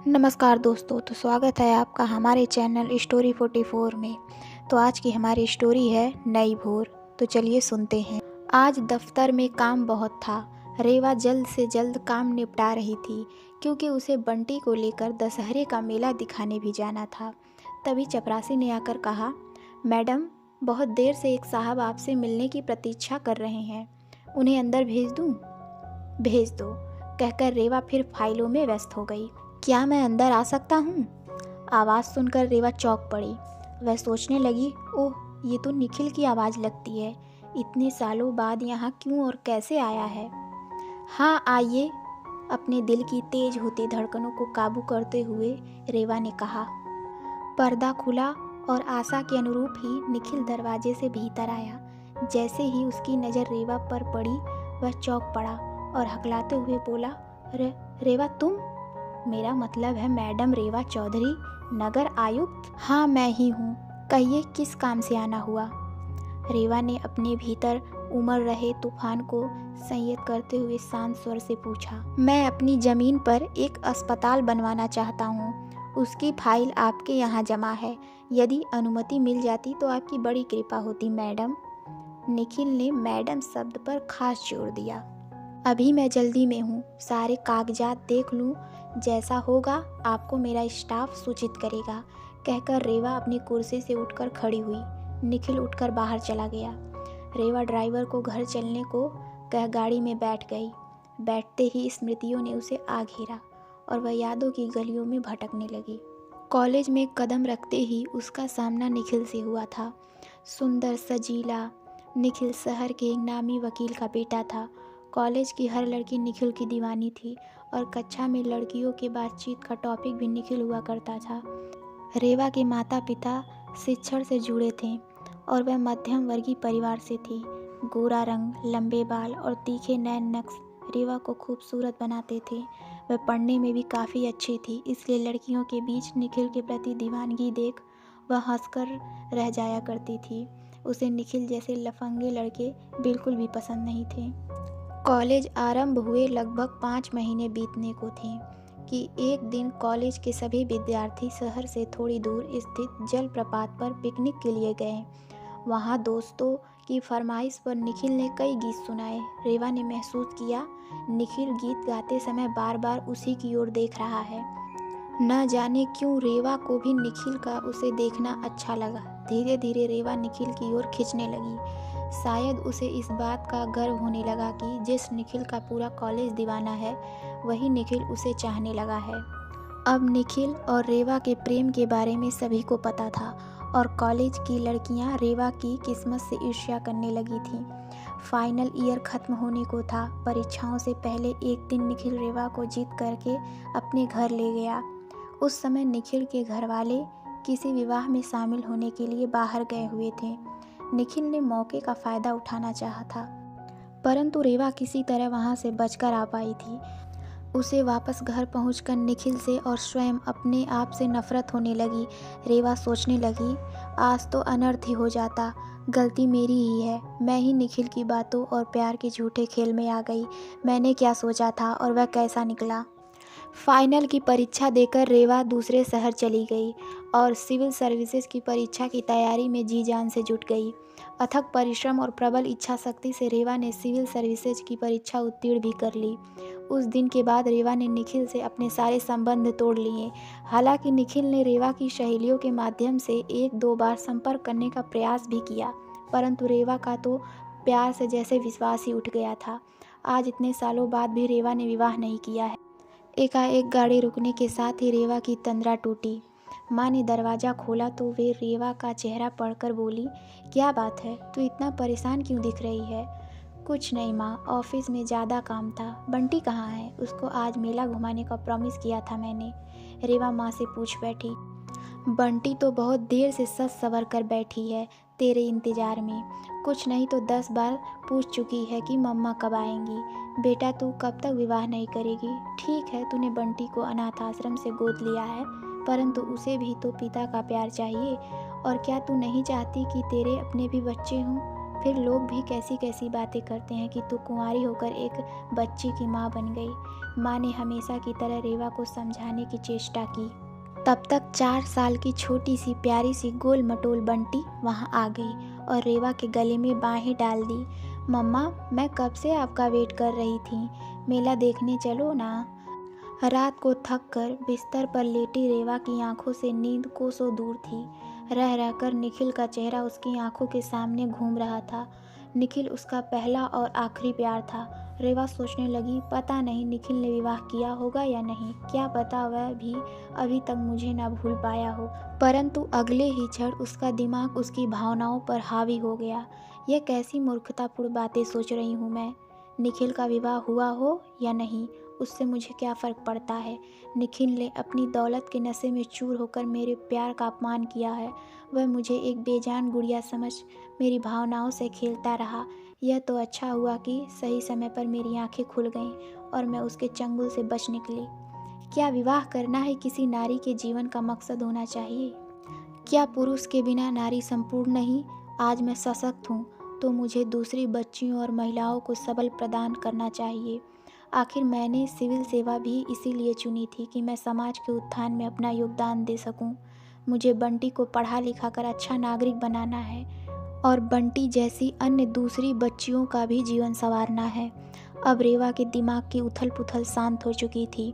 नमस्कार दोस्तों, तो स्वागत है आपका हमारे चैनल स्टोरी 44 में। तो आज की हमारी स्टोरी है नई भोर। तो चलिए सुनते हैं। आज दफ्तर में काम बहुत था। रेवा जल्द से जल्द काम निपटा रही थी क्योंकि उसे बंटी को लेकर दशहरे का मेला दिखाने भी जाना था। तभी चपरासी ने आकर कहा, मैडम, बहुत देर से एक साहब आपसे मिलने की प्रतीक्षा कर रहे हैं, उन्हें अंदर भेज दूँ? भेज दो, कहकर रेवा फिर फाइलों में व्यस्त हो गई। क्या मैं अंदर आ सकता हूँ? आवाज़ सुनकर रेवा चौंक पड़ी। वह सोचने लगी, ओह, ये तो निखिल की आवाज़ लगती है। इतने सालों बाद यहाँ क्यों और कैसे आया है? हाँ, आइए, अपने दिल की तेज होती धड़कनों को काबू करते हुए रेवा ने कहा। पर्दा खुला और आशा के अनुरूप ही निखिल दरवाजे से भीतर आया। जैसे ही उसकी नज़र रेवा पर पड़ी, वह चौंक पड़ा और हकलाते हुए बोला, रेवा तुम? मेरा मतलब है मैडम रेवा चौधरी, नगर आयुक्त। हाँ, मैं ही हूँ। कहिए, किस काम से आना हुआ? रेवा ने अपने भीतर उमड़ रहे तूफान को संयत करते हुए शांत स्वर से पूछा। मैं अपनी ज़मीन पर एक अस्पताल बनवाना चाहता हूँ। उसकी फाइल आपके यहाँ जमा है। यदि अनुमति मिल जाती तो आपकी बड़ी कृपा होती मैडम। निखिल ने मैडम शब्द पर खास जोर दिया। अभी मैं जल्दी में हूँ, सारे कागजात देख लूँ, जैसा होगा आपको मेरा स्टाफ सूचित करेगा, कहकर रेवा अपनी कुर्सी से उठकर खड़ी हुई। निखिल उठकर बाहर चला गया। रेवा ड्राइवर को घर चलने को कह गाड़ी में बैठ गई। बैठते ही स्मृतियों ने उसे आ घेरा और वह यादों की गलियों में भटकने लगी। कॉलेज में कदम रखते ही उसका सामना निखिल से हुआ था। सुंदर सजीला निखिल शहर के एक नामी वकील का बेटा था। कॉलेज की हर लड़की निखिल की दीवानी थी और कक्षा में लड़कियों के बातचीत का टॉपिक भी निखिल हुआ करता था। रेवा के माता पिता शिक्षण से जुड़े थे और वह मध्यम वर्गीय परिवार से थी। गोरा रंग, लंबे बाल और तीखे नैन नक्श रेवा को खूबसूरत बनाते थे। वह पढ़ने में भी काफ़ी अच्छी थी, इसलिए लड़कियों के बीच निखिल के प्रति दीवानगी देख वह हंसकर रह जाया करती थी। उसे निखिल जैसे लफंगे लड़के बिल्कुल भी पसंद नहीं थे। कॉलेज आरंभ हुए लगभग 5 महीने बीतने को थे कि एक दिन कॉलेज के सभी विद्यार्थी शहर से थोड़ी दूर स्थित जलप्रपात पर पिकनिक के लिए गए। वहाँ दोस्तों की फरमाइश पर निखिल ने कई गीत सुनाए। रेवा ने महसूस किया, निखिल गीत गाते समय बार बार उसी की ओर देख रहा है। न जाने क्यों रेवा को भी निखिल का उसे देखना अच्छा लगा। धीरे धीरे रेवा निखिल की ओर खिंचने लगी। शायद उसे इस बात का गर्व होने लगा कि जिस निखिल का पूरा कॉलेज दीवाना है, वही निखिल उसे चाहने लगा है। अब निखिल और रेवा के प्रेम के बारे में सभी को पता था और कॉलेज की लड़कियां रेवा की किस्मत से ईर्ष्या करने लगी थीं। फाइनल ईयर खत्म होने को था। परीक्षाओं से पहले एक दिन निखिल रेवा को जीत करके अपने घर ले गया। उस समय निखिल के घर वाले किसी विवाह में शामिल होने के लिए बाहर गए हुए थे। निखिल ने मौके का फ़ायदा उठाना चाहा था, परंतु रेवा किसी तरह वहां से बचकर आ पाई थी। उसे वापस घर पहुंचकर निखिल से और स्वयं अपने आप से नफरत होने लगी। रेवा सोचने लगी, आज तो अनर्थ ही हो जाता, गलती मेरी ही है। मैं ही निखिल की बातों और प्यार के झूठे खेल में आ गई। मैंने क्या सोचा था और वह कैसा निकला। फाइनल की परीक्षा देकर रेवा दूसरे शहर चली गई और सिविल सर्विसेज की परीक्षा की तैयारी में जी जान से जुट गई। अथक परिश्रम और प्रबल इच्छा शक्ति से रेवा ने सिविल सर्विसेज की परीक्षा उत्तीर्ण भी कर ली। उस दिन के बाद रेवा ने निखिल से अपने सारे संबंध तोड़ लिए। हालांकि निखिल ने रेवा की सहेलियों के माध्यम से 1-2 बार संपर्क करने का प्रयास भी किया, परंतु रेवा का तो प्यार से जैसे विश्वास ही उठ गया था। आज इतने सालों बाद भी रेवा ने विवाह नहीं किया है। एकाएक गाड़ी रुकने के साथ ही रेवा की तंद्रा टूटी। माँ ने दरवाज़ा खोला तो वे रेवा का चेहरा पढ़कर बोली, क्या बात है, तू इतना परेशान क्यों दिख रही है? कुछ नहीं माँ, ऑफिस में ज़्यादा काम था। बंटी कहाँ है? उसको आज मेला घुमाने का प्रॉमिस किया था मैंने, रेवा माँ से पूछ बैठी। बंटी तो बहुत देर से सज सवर कर बैठी है तेरे इंतज़ार में। कुछ नहीं तो 10 बार पूछ चुकी है कि मम्मा कब आएंगी। बेटा, तू कब तक विवाह नहीं करेगी? ठीक है, तूने बंटी को अनाथ आश्रम से गोद लिया है, परंतु उसे भी तो पिता का प्यार चाहिए। और क्या तू नहीं चाहती कि तेरे अपने भी बच्चे हों? फिर लोग भी कैसी कैसी बातें करते हैं कि तू कुंवारी होकर एक बच्ची की माँ बन गई। माँ ने हमेशा की तरह रेवा को समझाने की चेष्टा की। तब तक 4 साल की छोटी सी प्यारी सी गोल मटोल बंटी वहाँ आ गई और रेवा के गले में बाहें डाल दी। मम्मा, मैं कब से आपका वेट कर रही थी, मेला देखने चलो ना। रात को थक कर बिस्तर पर लेटी रेवा की आंखों से नींद कोसों दूर थी। रह रहकर निखिल का चेहरा उसकी आंखों के सामने घूम रहा था। निखिल उसका पहला और आखिरी प्यार था। रेवा सोचने लगी, पता नहीं निखिल ने विवाह किया होगा या नहीं, क्या पता वह भी अभी तक मुझे ना भूल पाया हो। परंतु अगले ही क्षण उसका दिमाग उसकी भावनाओं पर हावी हो गया। यह कैसी मूर्खतापूर्ण बातें सोच रही हूँ मैं। निखिल का विवाह हुआ हो या नहीं, उससे मुझे क्या फ़र्क पड़ता है। निखिल ने अपनी दौलत के नशे में चूर होकर मेरे प्यार का अपमान किया है। वह मुझे एक बेजान गुड़िया समझ मेरी भावनाओं से खेलता रहा। यह तो अच्छा हुआ कि सही समय पर मेरी आंखें खुल गईं और मैं उसके चंगुल से बच निकली। क्या विवाह करना ही किसी नारी के जीवन का मकसद होना चाहिए? क्या पुरुष के बिना नारी संपूर्ण नहीं? आज मैं सशक्त हूँ तो मुझे दूसरी बच्चियों और महिलाओं को सबल प्रदान करना चाहिए। आखिर मैंने सिविल सेवा भी इसीलिए चुनी थी कि मैं समाज के उत्थान में अपना योगदान दे सकूं। मुझे बंटी को पढ़ा लिखा कर अच्छा नागरिक बनाना है और बंटी जैसी अन्य दूसरी बच्चियों का भी जीवन संवारना है। अब रेवा के दिमाग की उथल पुथल शांत हो चुकी थी।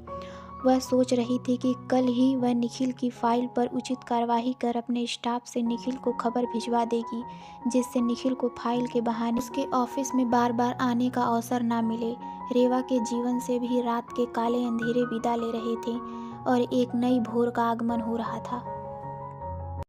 वह सोच रही थी कि कल ही वह निखिल की फाइल पर उचित कार्रवाई कर अपने स्टाफ से निखिल को खबर भिजवा देगी, जिससे निखिल को फाइल के बहाने उसके ऑफिस में बार बार आने का अवसर ना मिले। रेवा के जीवन से भी रात के काले अंधेरे विदा ले रहे थे और एक नई भोर का आगमन हो रहा था।